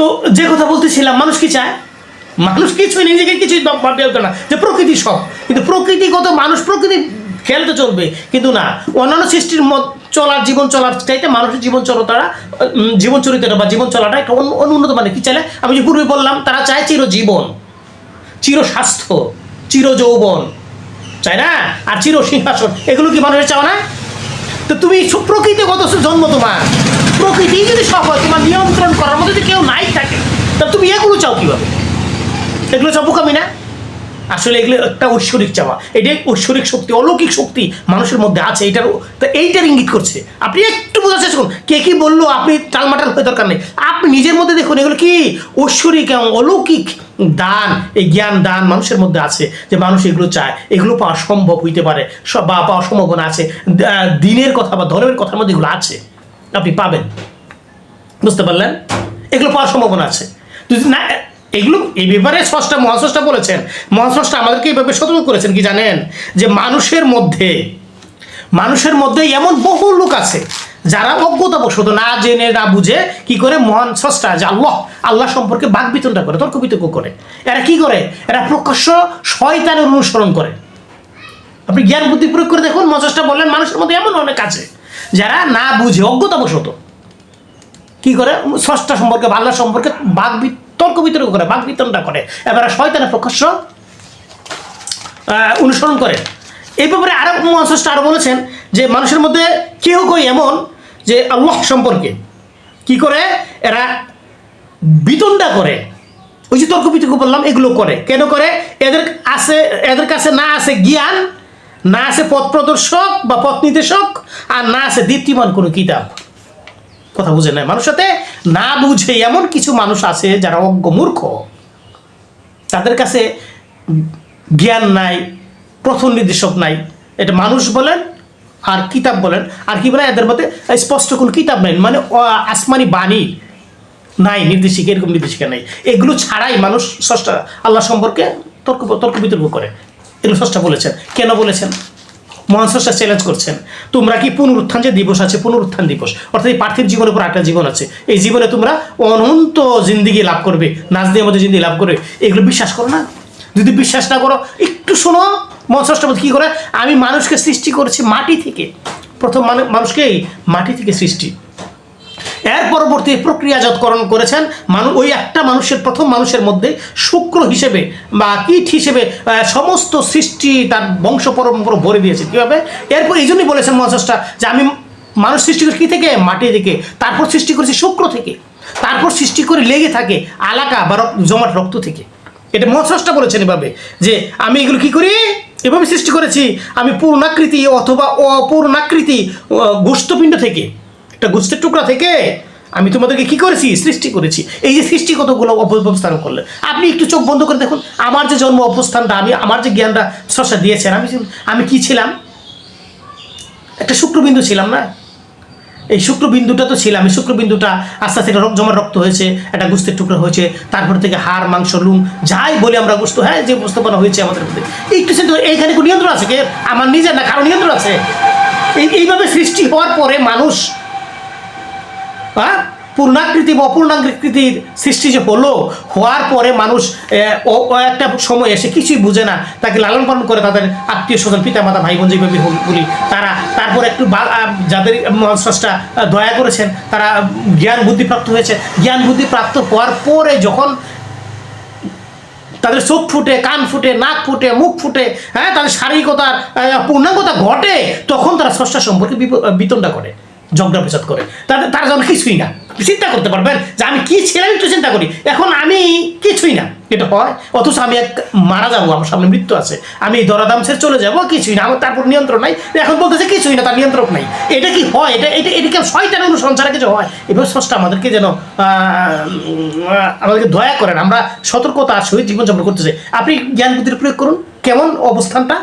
তো যে কথা বলতেছিলাম, মানুষ কি চায়? মানুষ কিছুই নিজেকে কিছুই ভাবতে হতো না যে প্রকৃতি সব, কিন্তু প্রকৃতিগত মানুষ প্রকৃতি খেলতে চলবে, কিন্তু না, অন্যান্য সৃষ্টির জীবন চলার চাইতে মানুষের জীবন চরিত্রটা বা জীবন চলাটা একটা অনুন্নত। মানে কি চাইলে, আমি যে পূর্বে বললাম, তারা চায় চিরজীবন, চির স্বাস্থ্য, চির যৌবন, চায় না? আর চির সিংহাসন, এগুলো কি মানুষের চাও না? তো তুমি প্রকৃতিগত জন্ম, তোমার প্রকৃতি যদি সব হয়, তোমার নিয়ন্ত্রণ করার মধ্যে যদি কেউ নাই থাকে, তাহলে তুমি এগুলো চাও কীভাবে? এগুলো চাবো আমি না। আসলে এগুলো একটা ঐশ্বরিক চাওয়া, এটাই ঐশ্বরিক শক্তি, অলৌকিক শক্তি মানুষের মধ্যে আছে, এইটার ইঙ্গিত করছে। আপনি একটু বোঝার চেষ্টা করুন, কে কি বললো আপনি টালমাটাল হয়ে দরকার নেই, আপনি নিজের মধ্যে দেখুন এগুলো কি ঐশ্বরিক এবং অলৌকিক দান, এই জ্ঞান দান মানুষের মধ্যে আছে, যে মানুষ এগুলো চায়, এগুলো পাওয়া সম্ভব হইতে পারে, বা পাওয়ার সম্ভাবনা আছে, দিনের কথা বা ধর্মের কথার মধ্যে এগুলো আছে, আপনি পাবেন। বুঝতে পারলেন? এগুলো পাওয়ার সম্ভাবনা আছে না। এগুলো এই ব্যাপারে মহাস্রষ্টা বলেছেন, মহাস্রষ্টা আমাদেরকে এইভাবে সতর্ক করেছেন কি জানেন, যে মানুষের মধ্যে এমন বহু লোক আছে যারা অজ্ঞতাবশত, না জেনে না বুঝে কি করে, মহান স্রষ্টা যে আল্লাহ সম্পর্কে বাকবিতণ্ডা করে, তর্ক বিতর্ক করে। এরা কি করে? এরা প্রকাশ্য শয়তানের অনুসরণ করে। আপনি জ্ঞান বুদ্ধি প্রয়োগ করে দেখুন, মহাস্রষ্টা বললেন মানুষের মধ্যে এমন অনেক আছে যারা না বুঝে অজ্ঞতাবশত কি করে, স্রষ্টা সম্পর্কে, আল্লাহ সম্পর্কে তর্ক বিতর্ক করে, বাকবিতণ্ডা করে, এবার শয়তানের প্রকাশ্য অনুসরণ করে। এই ব্যাপারে আরো মহাস্রষ্টা আরো বলেছেন যে মানুষের মধ্যে কেউ এমন যে আল্লাহ সম্পর্কে কি করে, এরা বিতণ্ডা করে, ওই যে তর্ক বিতর্ক বললাম, এগুলো করে। কেন করে? এদের কাছে না আছে জ্ঞান, না আছে পথ প্রদর্শক বা পথ নির্দেশক, আর না আছে দীপ্তিমান কোনো কিতাব। কথা বুঝে নাই? মানুষ সাথে না বুঝে এমন কিছু মানুষ আছে যারা অজ্ঞ মূর্খ, তাদের কাছে জ্ঞান নাই, পথ নির্দেশক নাই, এটা মানুষ বলেন আর কিতাব বলেন, আর কি বলে, এদের মধ্যে স্পষ্ট কোনো কিতাব নাই, মানে আসমানি বাণী নাই, নির্দেশিকা, এরকম নির্দেশিকা নাই। এগুলো ছাড়াই মানুষ স্রষ্টা আল্লাহ সম্পর্কে তর্ক বিতর্ক করে। এগুলো স্রষ্টা বলেছেন। কেন বলেছেন? মহান স্রষ্টা চ্যালেঞ্জ করছেন, তোমরা কি পুনরুত্থান যে দিবস আছে, পুনরুত্থান দিবস, অর্থাৎ এই পার্থিব জীবনের উপর একটা জীবন আছে, এই জীবনে তোমরা অনন্ত জিন্দিগি লাভ করবে, নাজদের মধ্যে জিন্দিগি লাভ করবে, এগুলো বিশ্বাস করো না? যদি বিশ্বাস না করো, একটু শোনো, মহান স্রষ্টা কি করে, আমি মানুষকে সৃষ্টি করেছি মাটি থেকে, প্রথম মানুষকে মাটি থেকে সৃষ্টি, এর পরবর্তী প্রক্রিয়াজাতকরণ করেছেন ওই একটা প্রথম মানুষের মধ্যে শুক্র হিসেবে বা কীট হিসেবে সমস্ত সৃষ্টি তার বংশ পরম্পরা ভরে দিয়েছে। কীভাবে? এরপর এই জন্যই বলেছেন মহাস্রষ্টা যে আমি মানুষ সৃষ্টি করেছি কী থেকে? মাটি থেকে। তারপর সৃষ্টি করেছি শুক্র থেকে, তারপর সৃষ্টি করে লেগে থাকে আলাকা বা জমাট রক্ত থেকে। এটা মহাস্রষ্টা বলেছেন এভাবে, যে আমি এগুলো কি করি, এভাবে সৃষ্টি করেছি। আমি পূর্ণাকৃতি অথবা অপূর্ণাকৃতি গোষ্ঠপিণ্ড থেকে, একটা গোষ্ঠের টুকরা থেকে আমি তোমাদেরকে কি করেছি? সৃষ্টি করেছি। এই যে সৃষ্টিগতগুলো অবস্থান করলে, আপনি একটু চোখ বন্ধ করে দেখুন, আমার যে জন্ম অবস্থানটা, আমার যে জ্ঞানটা স্রষ্টা দিয়েছেন, আমি কি ছিলাম? একটা শুক্রবিন্দু ছিলাম না? এই শুক্রবিন্দুটা তো ছিলাম, এই শুক্রবিন্দুটা আস্তে আস্তে জমাট রক্ত হয়েছে, একটা গোষ্ঠের টুকরা হয়েছে, তারপর থেকে হাড় মাংস লুম যাই বলি আমরা গোস্ত, হ্যাঁ, যে উপস্থাপনা হয়েছে আমাদের মধ্যে, একটু কিন্তু এইখানে কোনো নিয়ন্ত্রণ আছে? কে? আমার নিজের না, কারো নিয়ন্ত্রণ আছে? এইভাবে সৃষ্টি হওয়ার পরে মানুষ পূর্ণাকৃতি বা অপূর্ণাকৃতির সৃষ্টি যে হওয়ার পরে মানুষ একটা সময় এসে কিছুই বুঝে না, তাকে লালন পালন করে, তাদের আত্মীয় স্বজন, পিতা মাতা, ভাই বোন যেভাবে বলি, তারা তারপর একটু যাদের স্রষ্টা দয়া করেছেন, তারা জ্ঞান বুদ্ধি প্রাপ্ত হয়েছে। জ্ঞান বুদ্ধি প্রাপ্ত হওয়ার পরে যখন তাদের চোখ ফুটে, কান ফুটে, নাক ফুটে, মুখ ফুটে, হ্যাঁ, তাদের শারীরিকতার পূর্ণাঙ্গতা ঘটে, তখন তারা স্রষ্টা সম্পর্কে বিতণ্ডা করে, ঝগড়া বিচার করে। তারা যখন কিছুই না, চিন্তা করতে পারবেন যে আমি কি ছিলাম, একটু চিন্তা করি, এখন আমি কিছুই না, এটা হয়। অথচ আমি মারা যাবো, আমার সামনে মৃত্যু আছে, আমি দরাদাম ছেড়ে চলে যাবো, কিছুই না, আমার তারপর নিয়ন্ত্রণ নাই, এখন বলতেছে কিছুই না, তার নিয়ন্ত্রণ নাই। এটা কি হয়? এটা শয়তানের অনুসরণ ছাড়া কিছু হয়? এবার স্রষ্টা আমাদেরকে যেন আমাদেরকে দয়া করেন, আমরা সতর্কতার সহিত জীবনযাপন করতেছে। আপনি জ্ঞান বুদ্ধির প্রয়োগ করুন, কেমন অবস্থানটা